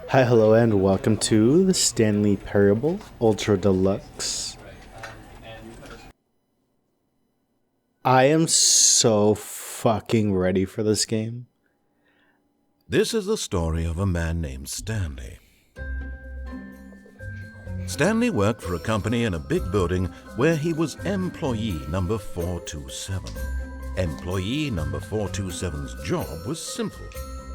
Hi, hello, and welcome to the Stanley Parable Ultra Deluxe. I am so fucking ready for this game. This is the story of a man named Stanley. Stanley worked for a company in a big building where he was employee number 427. Employee number 427's job was simple.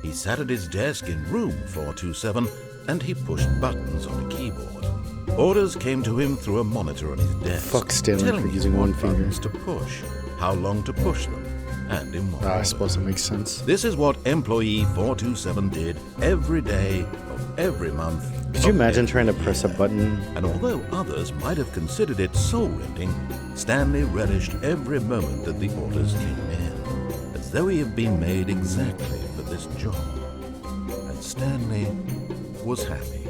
He sat at his desk in room 427 and he pushed buttons on a keyboard. Orders came to him through a monitor on his desk. Fuck Stanley telling for him using what one finger. buttons to push, how long to push them, and in what I order. suppose it makes sense. This is what employee 427 did every day of every month. Could you imagine trying to press a button? And although others might have considered it soul-rending, Stanley relished every moment that the orders came in, as though he had been made exactly for this job. And Stanley was happy.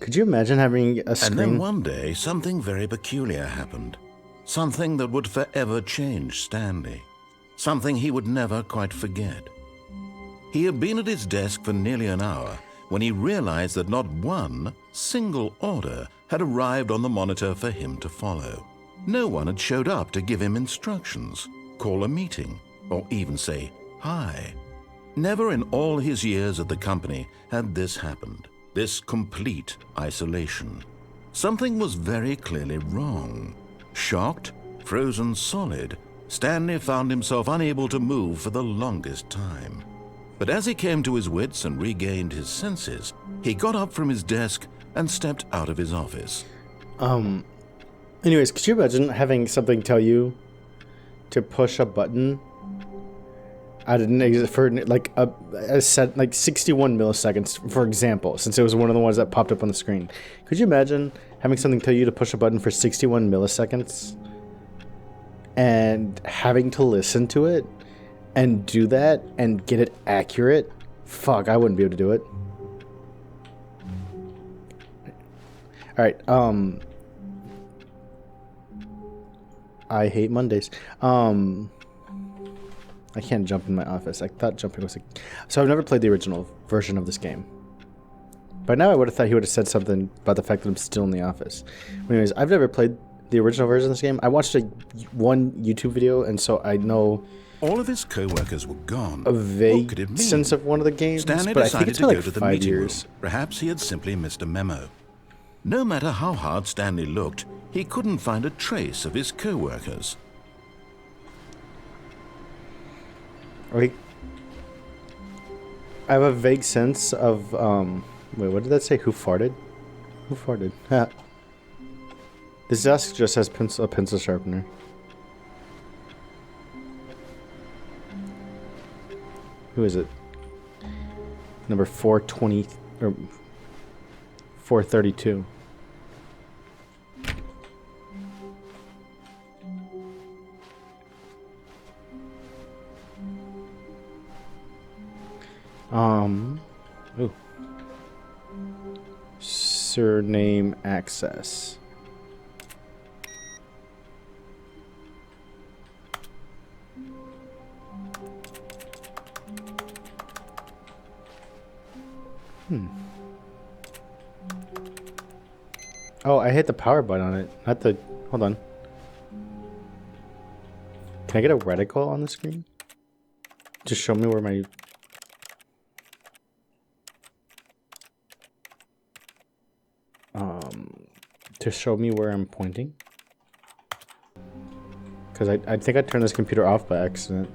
Could you imagine having a And screen? then one day, something very peculiar happened. Something that would forever change Stanley. Something he would never quite forget. He had been at his desk for nearly an hour when he realized that not one single order had arrived on the monitor for him to follow. No one had showed up to give him instructions, call a meeting, or even say hi. Never in all his years at the company had this happened, this complete isolation. Something was very clearly wrong. Shocked, frozen solid, Stanley found himself unable to move for the longest time. But as he came to his wits and regained his senses, he got up from his desk and stepped out of his office. Anyways, could you imagine having something tell you to push a button for like a set, like 61 milliseconds, for example, since it was one of the ones that popped up on the screen? Could you imagine having something tell you to push a button for 61 milliseconds and having to listen to it and do that and get it accurate? Fuck, I wouldn't be able to do it. Alright, I hate Mondays. I can't jump in my office. I thought jumping was so I've never played the original version of this game. By now I would have thought he would have said something about the fact that I'm still in the office. Anyways, I've never played the original version of this game. I watched one YouTube video, and so I know All of his co-workers were gone. a What vague could it mean? sense of one of the games, Stanley but I think decided it's to been go like to the 5 meeting years. room. Perhaps he had simply missed a memo. No matter how hard Stanley looked, he couldn't find a trace of his co-workers. I have a vague sense of, wait, what did that say? Who farted? Who farted? This desk just has a pencil sharpener. Who is it? Number 420, or 432. Ooh. Surname access. Oh, I hit the power button on it, not the... Hold on. Can I get a reticle on the screen? Just show me where my... to show me where I'm pointing? Because I think I turned this computer off by accident.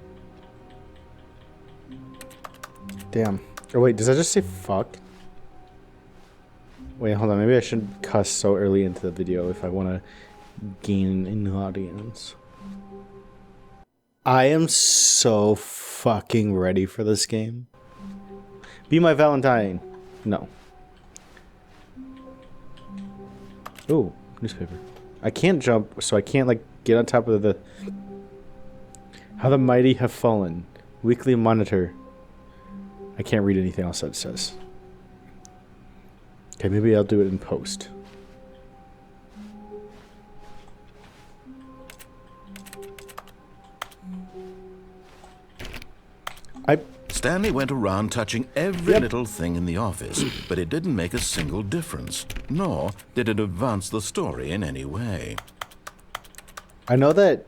Damn. Oh wait, does that just say fuck? Wait, hold on. Maybe I shouldn't cuss so early into the video if I want to gain an audience. I am so fucking ready for this game. Be my Valentine. No. Ooh, newspaper. I can't jump, so I can't, like, get on top of the... How the mighty have fallen. Weekly monitor. I can't read anything else that it says. Okay, maybe I'll do it in post. Stanley went around touching every little thing in the office, but it didn't make a single difference, nor did it advance the story in any way. I know that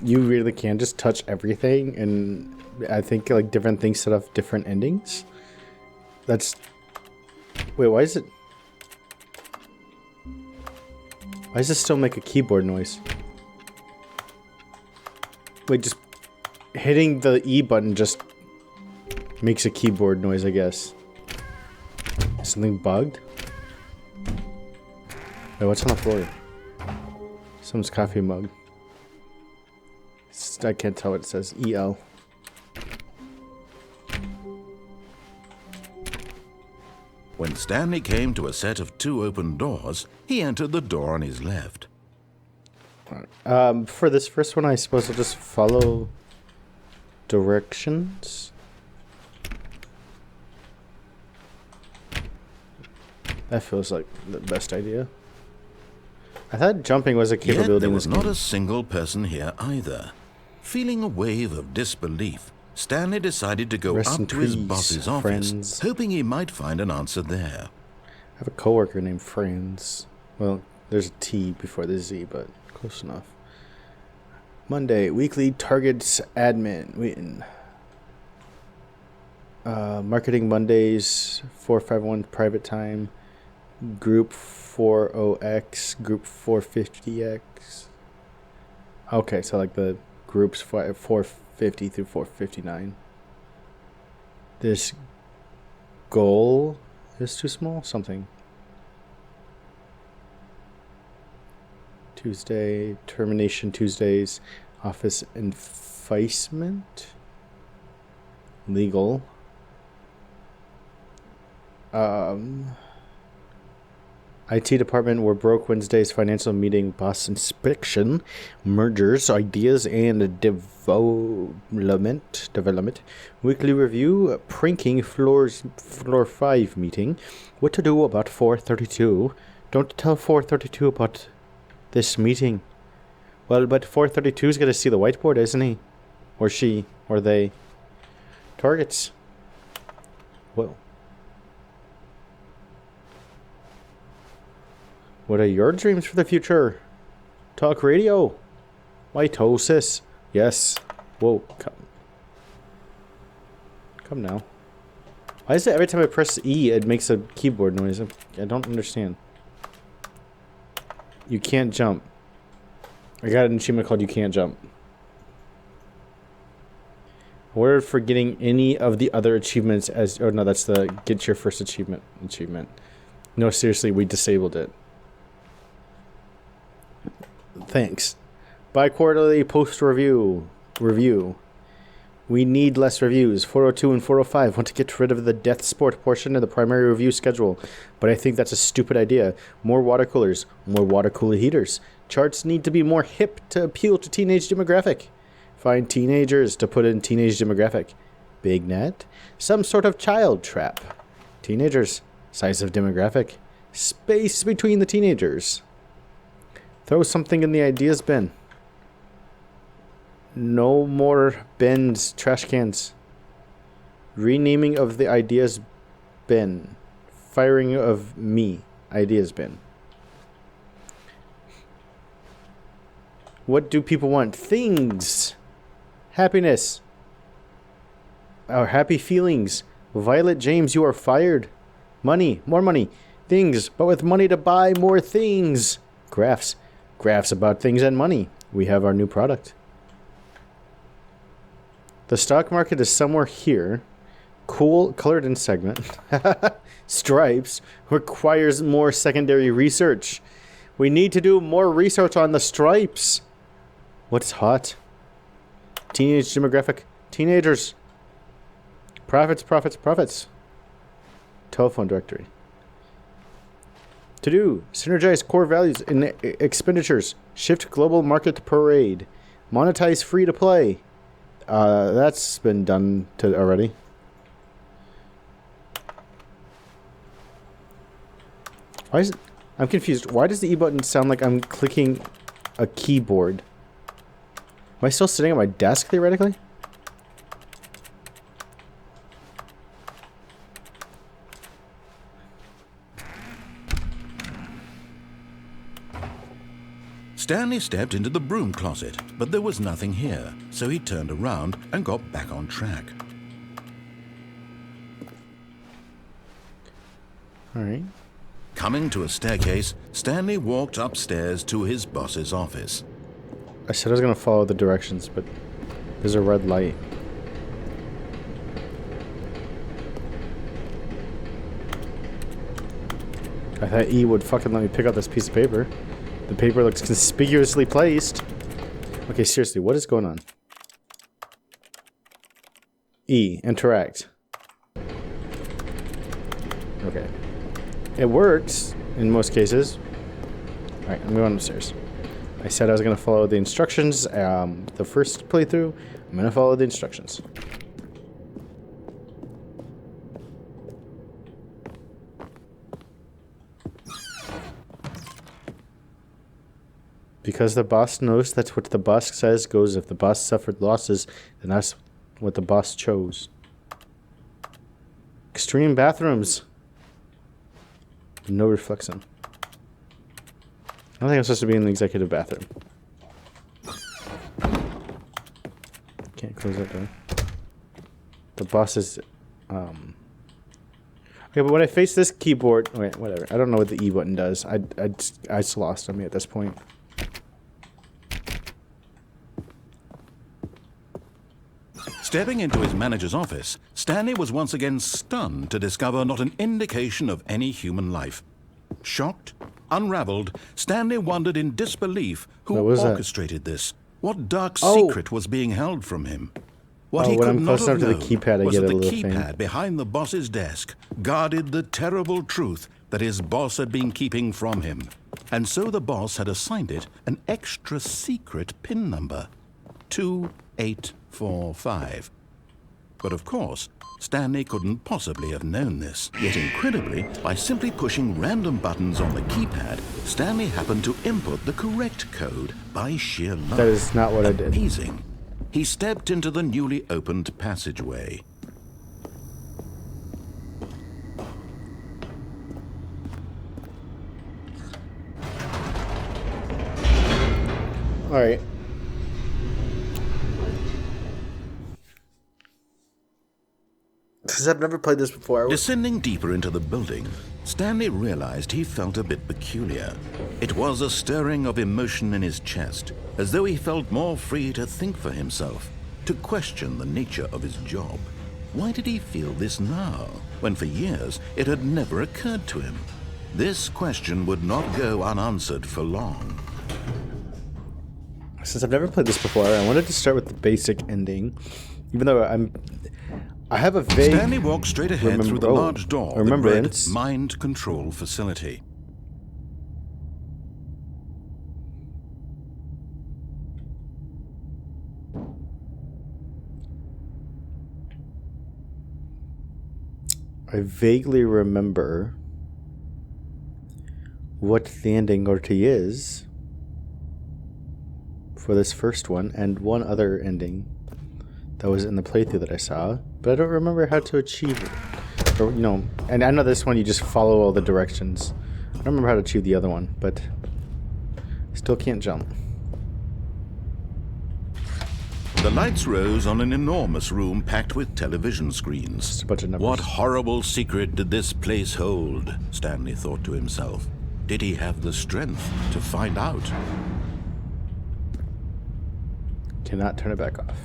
you really can just touch everything, and I think like different things set off different endings. That's... Wait, why is it... Why does this still make a keyboard noise? Wait, just hitting the E button just makes a keyboard noise, I guess. Something bugged? Wait, what's on the floor? Someone's coffee mug. I can't tell what it says. EL. When Stanley came to a set of 2 open doors, he entered the door on his left. For this first one, I suppose I'll just follow directions. That feels like the best idea. I thought jumping was a capability. Yet there in was this not game. a single person here either. Feeling a wave of disbelief, Stanley decided to go Rest in up to his peace, boss's office, friends. hoping he might find an answer there. I have a coworker named Franz. Well, there's a T before the Z, but close enough. Monday, weekly targets admin. Waiting. Marketing Mondays, 451 private time. Group 40X, group 450X. Okay, so like the groups 450 through 459. This goal is too small? Something. Tuesday, termination Tuesdays, office enficement, legal. IT department, we're broke Wednesdays, financial meeting, boss inspection, mergers, ideas, and development, weekly review, pranking, floor 5 meeting, what to do about 432, don't tell 432 about this meeting. Well, but 432 is going to see the whiteboard, isn't he? Or she, or they. Targets. Whoa. What are your dreams for the future? Talk radio. Mitosis. Yes. Whoa. Come now. Why is it every time I press E, it makes a keyboard noise? I don't understand. You can't jump. I got an achievement called You Can't Jump. Awarded for getting any of the other achievements as... Oh, no, that's the get your first achievement. No, seriously, we disabled it. Thanks. Bi-quarterly post-review. We need less reviews. 402 and 405 want to get rid of the death sport portion of the primary review schedule, but I think that's a stupid idea. More water coolers, more water cooler heaters. Charts need to be more hip to appeal to teenage demographic. Find teenagers to put in teenage demographic. Big net, some sort of child trap. Teenagers, size of demographic. Space between the teenagers. Throw something in the ideas bin. No more bins, trash cans. Renaming of the ideas bin. Firing of me, ideas bin. What do people want? Things. Happiness. Our happy feelings. Violet James, you are fired. Money, more money. Things, but with money to buy more things. Graphs. Graphs about things and money. We have our new product. The stock market is somewhere here. Cool, colored in segment. Stripes requires more secondary research. We need to do more research on the stripes. What's hot? Teenage demographic. Teenagers. Profits, profits, profits. Telephone directory. To do. Synergize core values in expenditures. Shift global market parade. Monetize free to play. That's been done already. Why is it? I'm confused. Why does the E button sound like I'm clicking a keyboard? Am I still sitting at my desk theoretically? Stanley stepped into the broom closet, but there was nothing here, so he turned around and got back on track. All right. Coming to a staircase, Stanley walked upstairs to his boss's office. I said I was going to follow the directions, but there's a red light. I thought E would fucking let me pick up this piece of paper. The paper looks conspicuously placed. Okay, seriously, what is going on? E, interact. Okay. It works in most cases. Alright, I'm going upstairs. I said I was going to follow the instructions. The first playthrough, I'm going to follow the instructions. Because the boss knows that's what the boss says goes. If the boss suffered losses, then that's what the boss chose. Extreme bathrooms. No reflection. I don't think I'm supposed to be in the executive bathroom. Can't close that door. The boss is... Okay, but when I face this keyboard... Wait, whatever. I don't know what the E button does. I just lost on me at this point. Stepping into his manager's office, Stanley was once again stunned to discover not an indication of any human life. Shocked, unraveled, Stanley wondered in disbelief who orchestrated this. What dark secret was being held from him? What he could not have known was that the keypad behind the boss's desk guarded the terrible truth that his boss had been keeping from him. And so the boss had assigned it an extra secret PIN number. 2845. But of course, Stanley couldn't possibly have known this. Yet incredibly, by simply pushing random buttons on the keypad, Stanley happened to input the correct code by sheer luck. That is not what I did. Amazing. He stepped into the newly opened passageway. All right. Because I've never played this before. Descending deeper into the building, Stanley realized he felt a bit peculiar. It was a stirring of emotion in his chest, as though he felt more free to think for himself, to question the nature of his job. Why did he feel this now, when for years it had never occurred to him? This question would not go unanswered for long. Since I've never played this before, I wanted to start with the basic ending, even though I have a vague... Stanley walked straight ahead through the large door that read Mind Control Facility. I vaguely remember what the ending already is for this first one, and one other ending that was in the playthrough that I saw, but I don't remember how to achieve it. Or, you know, and I know this one you just follow all the directions. I don't remember how to achieve the other one, but still can't jump. The lights rose on an enormous room packed with television screens. Just a bunch of numbers. What horrible secret did this place hold? Stanley thought to himself. Did he have the strength to find out? Cannot turn it back off.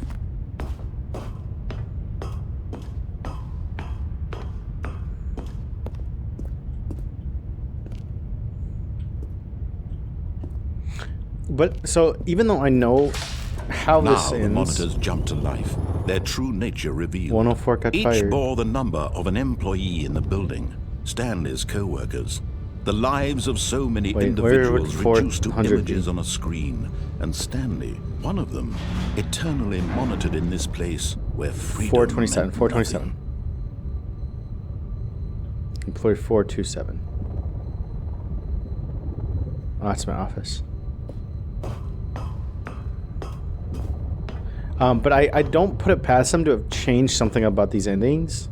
But so even though I know how this ends, the monitors jumped to life, their true nature revealed. 104 got fired. Each bore the number of an employee in the building, Stanley's co-workers. The lives of so many individuals reduced to images on a screen, and Stanley, one of them, eternally monitored in this place where freedom 427, meant 427. Employee 427. Oh, that's my office. But I don't put it past them to have changed something about these endings.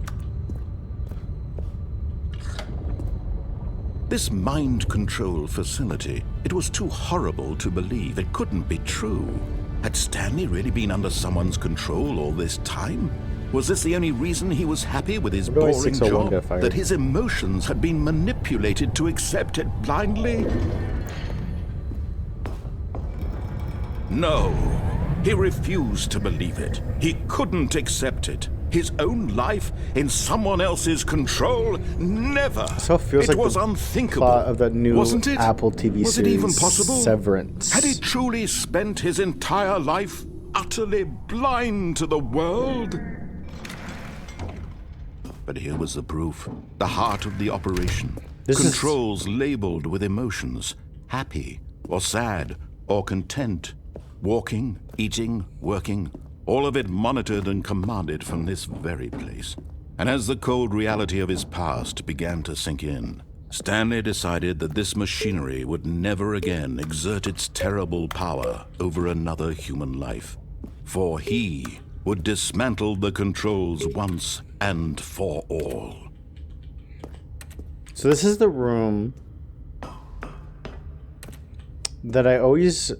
This mind control facility, it was too horrible to believe. It couldn't be true. Had Stanley really been under someone's control all this time? Was this the only reason he was happy with his boring job? That his emotions had been manipulated to accept it blindly? No, he refused to believe it. He couldn't accept it. His own life in someone else's control? Never. So it feels like was the unthinkable. Plot of that new Wasn't it? Apple TV was series, it even possible? Severance. Had he truly spent his entire life utterly blind to the world? But here was the proof. The heart of the operation. Controls labeled with emotions. Happy, or sad, or content. Walking, eating, working. All of it monitored and commanded from this very place. And as the cold reality of his past began to sink in, Stanley decided that this machinery would never again exert its terrible power over another human life. For he would dismantle the controls once and for all. So this is the room that I always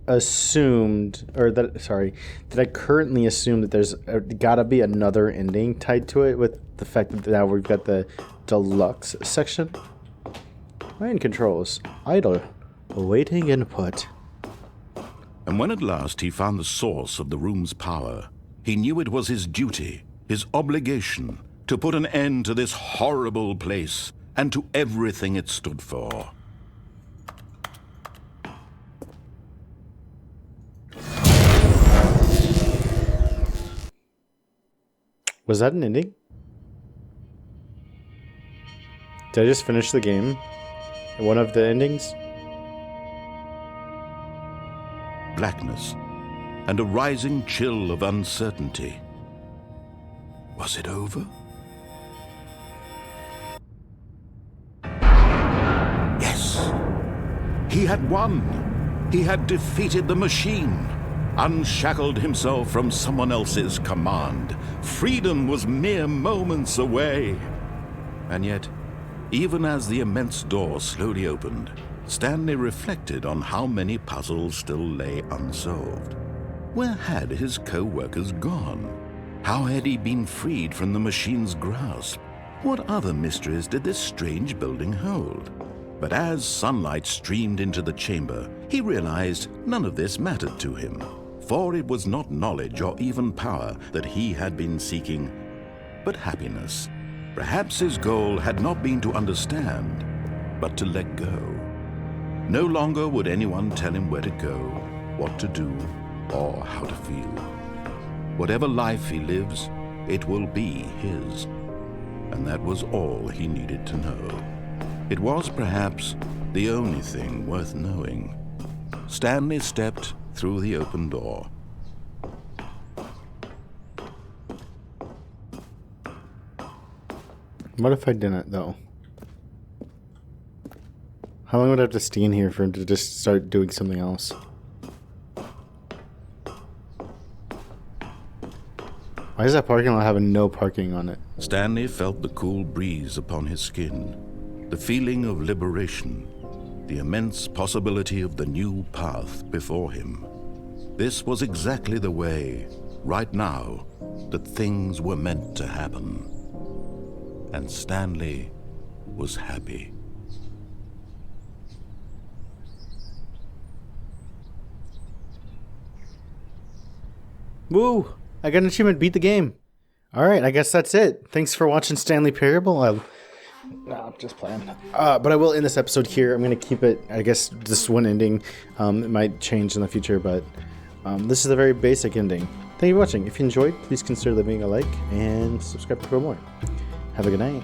assumed, that I currently assume that there's gotta be another ending tied to it, with the fact that now we've got the deluxe section. Mind controls. Idle. Awaiting input. And when at last he found the source of the room's power, he knew it was his duty, his obligation, to put an end to this horrible place and to everything it stood for. Was that an ending? Did I just finish the game? One of the endings? Blackness and a rising chill of uncertainty. Was it over? Yes. He had won. He had defeated the machine. Unshackled himself from someone else's command. Freedom was mere moments away. And yet, even as the immense door slowly opened, Stanley reflected on how many puzzles still lay unsolved. Where had his co-workers gone? How had he been freed from the machine's grasp? What other mysteries did this strange building hold? But as sunlight streamed into the chamber, he realized none of this mattered to him. For it was not knowledge or even power that he had been seeking, but happiness. Perhaps his goal had not been to understand, but to let go. No longer would anyone tell him where to go, what to do, or how to feel. Whatever life he lives, it will be his. And that was all he needed to know. It was perhaps the only thing worth knowing. Stanley stepped through the open door. What if I didn't, though? How long would I have to stay in here for him to just start doing something else? Why does that parking lot have no parking on it? Stanley felt the cool breeze upon his skin, the feeling of liberation, the immense possibility of the new path before him. This was exactly the way, right now, that things were meant to happen. And Stanley was happy. Woo! I got an achievement, beat the game. Alright, I guess that's it. Thanks for watching Stanley Parable. I'm just playing. But I will end this episode here. I'm going to keep it, I guess, just one ending. It might change in the future, but this is a very basic ending. Thank you for watching. If you enjoyed, please consider leaving a like and subscribe for more. Have a good night.